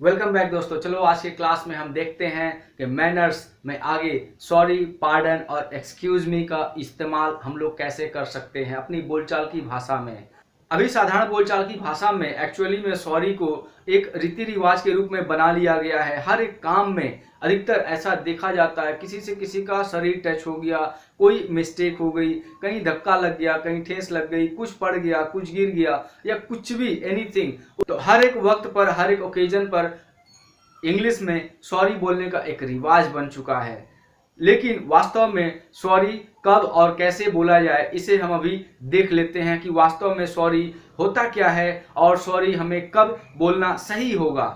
Welcome back दोस्तों। चलो आज के क्लास में हम देखते हैं कि मैनर्स में आगे सॉरी, पार्डन और एक्सक्यूज मी का इस्तेमाल हम लोग कैसे कर सकते हैं अपनी बोलचाल की भाषा में। अभी साधारण बोलचाल की भाषा में एक्चुअली में सॉरी को एक रीति रिवाज के रूप में बना लिया गया है। हर एक काम में अधिकतर ऐसा देखा जाता है, किसी से किसी का शरीर टच हो गया, कोई मिस्टेक हो गई, कहीं धक्का लग गया, कहीं ठेस लग गई, कुछ पड़ गया, कुछ गिर गया या कुछ भी एनीथिंग, तो हर एक वक्त पर हर एक ओकेजन पर इंग्लिश में सॉरी बोलने का एक रिवाज बन चुका है। लेकिन वास्तव में सॉरी कब और कैसे बोला जाए इसे हम अभी देख लेते हैं कि वास्तव में सॉरी होता क्या है और सॉरी हमें कब बोलना सही होगा।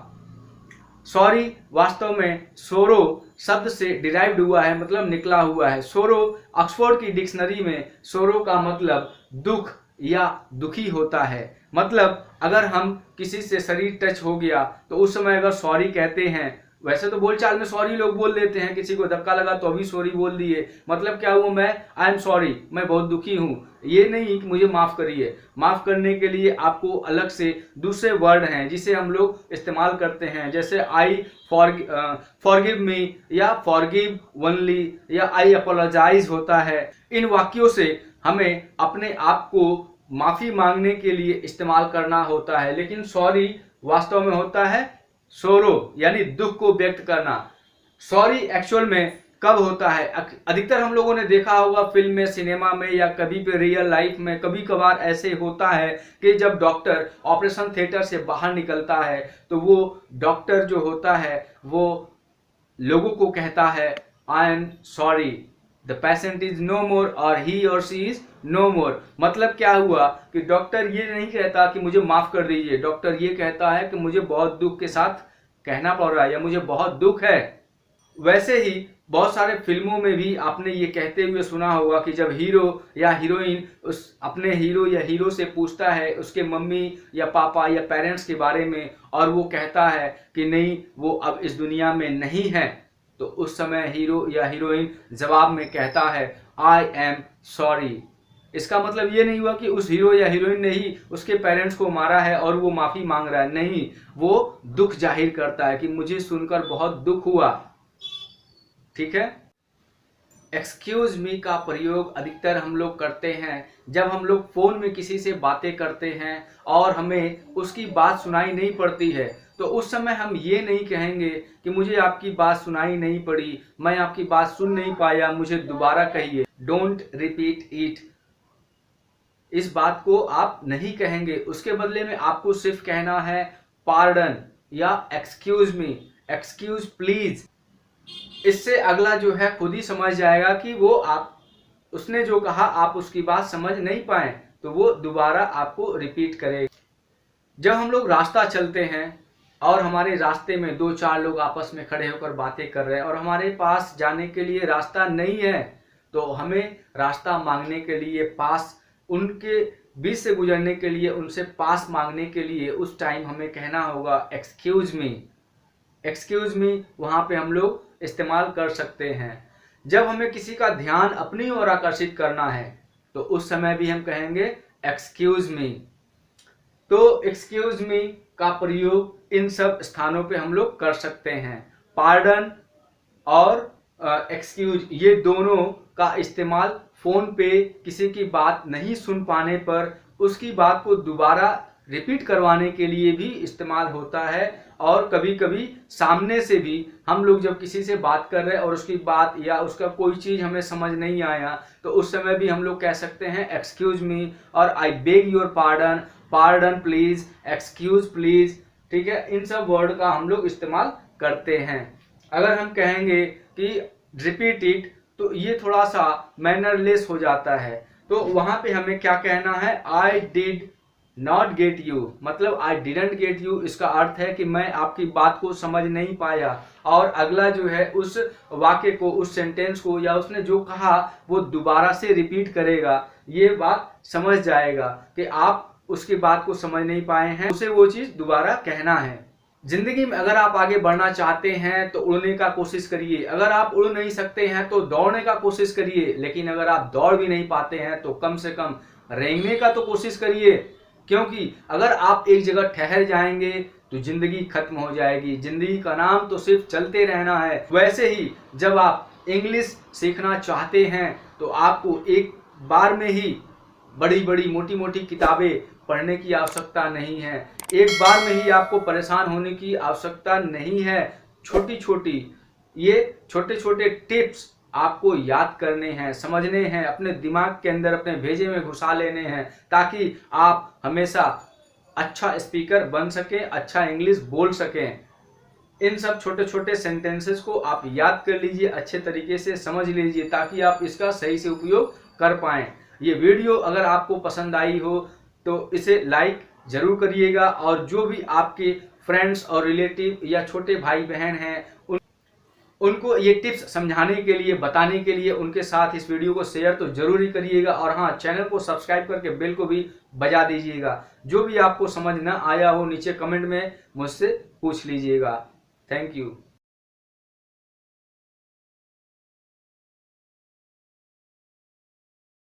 सॉरी वास्तव में सोरो शब्द से डिराइव्ड हुआ है, मतलब निकला हुआ है। सोरो ऑक्सफोर्ड की डिक्शनरी में सोरो का मतलब दुख या दुखी होता है। मतलब अगर हम किसी से शरीर टच हो गया तो उस समय अगर सॉरी कहते हैं, वैसे तो बोलचाल में सॉरी लोग बोल देते हैं, किसी को धक्का लगा तो अभी सॉरी बोल दिए, मतलब क्या हुआ, मैं आई एम सॉरी, मैं बहुत दुखी हूँ, ये नहीं कि मुझे माफ करिए। माफ करने के लिए आपको अलग से दूसरे वर्ड हैं जिसे हम लोग इस्तेमाल करते हैं, जैसे आई फॉरगिव मी या फॉरगिव ओनली या आई अपोलोजाइज होता है। इन वाक्यों से हमें अपने आप को माफी मांगने के लिए इस्तेमाल करना होता है। लेकिन सॉरी वास्तव में होता है सोरो, यानी दुख को व्यक्त करना। सॉरी एक्चुअल में कब होता है, अधिकतर हम लोगों ने देखा होगा फिल्म में, सिनेमा में या कभी भी रियल लाइफ में कभी कभार ऐसे होता है कि जब डॉक्टर ऑपरेशन थिएटर से बाहर निकलता है तो वो डॉक्टर जो होता है वो लोगों को कहता है I am sorry, the patient is no more और ही और सी इज नो मोर। मतलब क्या हुआ कि डॉक्टर ये नहीं कहता कि मुझे माफ कर दीजिए, डॉक्टर ये कहता है कि मुझे बहुत दुख के साथ कहना पड़ रहा है या मुझे बहुत दुख है। वैसे ही बहुत सारे फिल्मों में भी आपने ये कहते हुए सुना होगा कि जब हीरो या हीरोइन उस अपने हीरो या हीरो से पूछता है उसके मम्मी या पापा या पेरेंट्स के बारे में और वो कहता है कि नहीं वो अब इस दुनिया में नहीं है, तो उस समय हीरो या हीरोइन जवाब में कहता है आई एम सॉरी। इसका मतलब ये नहीं हुआ कि उस हीरो या हीरोइन ने ही उसके पेरेंट्स को मारा है और वो माफी मांग रहा है, नहीं, वो दुख जाहिर करता है कि मुझे सुनकर बहुत दुख हुआ। ठीक है। एक्सक्यूज मी का प्रयोग अधिकतर हम लोग करते हैं जब हम लोग फोन में किसी से बातें करते हैं और हमें उसकी बात सुनाई नहीं पड़ती है, तो उस समय हम ये नहीं कहेंगे कि मुझे आपकी बात सुनाई नहीं पड़ी, मैं आपकी बात सुन नहीं पाया, मुझे दोबारा कहिए। डोंट रिपीट इट, इस बात को आप नहीं कहेंगे। उसके बदले में आपको सिर्फ कहना है पार्डन या एक्सक्यूज मी, एक्सक्यूज प्लीज। इससे अगला जो है खुद ही समझ जाएगा कि वो आप उसने जो कहा आप उसकी बात समझ नहीं पाए, तो वो दोबारा आपको रिपीट करेगा। जब हम लोग रास्ता चलते हैं और हमारे रास्ते में दो चार लोग आपस में खड़े होकर बातें कर रहे हैं और हमारे पास जाने के लिए रास्ता नहीं है, तो हमें रास्ता मांगने के लिए, पास उनके बीच से गुजरने के लिए, उनसे पास मांगने के लिए उस टाइम हमें कहना होगा एक्सक्यूज मी। एक्सक्यूज मी वहां पे हम लोग इस्तेमाल कर सकते हैं। जब हमें किसी का ध्यान अपनी ओर आकर्षित करना है तो उस समय भी हम कहेंगे एक्सक्यूज मी। तो एक्सक्यूज मी का प्रयोग इन सब स्थानों पे हम लोग कर सकते हैं। पार्डन और एक्सक्यूज ये दोनों का इस्तेमाल फोन पे किसी की बात नहीं सुन पाने पर उसकी बात को दोबारा रिपीट करवाने के लिए भी इस्तेमाल होता है। और कभी कभी सामने से भी हम लोग जब किसी से बात कर रहे हैं और उसकी बात या उसका कोई चीज़ हमें समझ नहीं आया तो उस समय भी हम लोग कह सकते हैं एक्सक्यूज मी और I beg your pardon, pardon please, excuse please. ठीक है, इन सब वर्ड का हम लोग इस्तेमाल करते हैं। अगर हम कहेंगे कि रिपीट इट तो ये थोड़ा सा मैनरलेस हो जाता है, तो वहां पे हमें क्या कहना है, I did not get you, मतलब आई डिडंट गेट यू। इसका अर्थ है कि मैं आपकी बात को समझ नहीं पाया, और अगला जो है उस वाक्य को, उस सेंटेंस को या उसने जो कहा वो दोबारा से रिपीट करेगा, ये बात समझ जाएगा कि आप उसकी बात को समझ नहीं पाए हैं, उसे वो चीज दोबारा कहना है। जिंदगी में अगर आप आगे बढ़ना चाहते हैं तो उड़ने का कोशिश करिए, अगर आप उड़ नहीं सकते हैं तो दौड़ने का कोशिश करिए, लेकिन अगर आप दौड़ भी नहीं पाते हैं तो कम से कम रेंगने का तो कोशिश करिए। क्योंकि अगर आप एक जगह ठहर जाएंगे तो तो जिंदगी खत्म हो जाएगी। जिंदगी का नाम तो सिर्फ चलते रहना है। वैसे ही जब आप इंग्लिश सीखना चाहते हैं तो आपको एक बार में ही बड़ी बड़ी मोटी मोटी किताबें पढ़ने की आवश्यकता नहीं है। एक बार में ही आपको परेशान होने की आवश्यकता नहीं है। छोटी छोटी ये छोटे छोटे टिप्स आपको याद करने हैं, समझने हैं, अपने दिमाग के अंदर अपने भेजे में घुसा लेने हैं, ताकि आप हमेशा अच्छा स्पीकर बन सकें, अच्छा इंग्लिश बोल सकें। इन सब छोटे छोटे सेंटेंसेस को आप याद कर लीजिए, अच्छे तरीके से समझ लीजिए, ताकि आप इसका सही से उपयोग कर पाएं। ये वीडियो अगर आपको पसंद आई हो तो इसे लाइक जरूर करिएगा, और जो भी आपके फ्रेंड्स और रिलेटिव या छोटे भाई बहन हैं उनको ये टिप्स समझाने के लिए, बताने के लिए उनके साथ इस वीडियो को शेयर तो जरूर ही करिएगा। और हाँ, चैनल को सब्सक्राइब करके बेल को भी बजा दीजिएगा। जो भी आपको समझ ना आया हो नीचे कमेंट में मुझसे पूछ लीजिएगा। Thank you.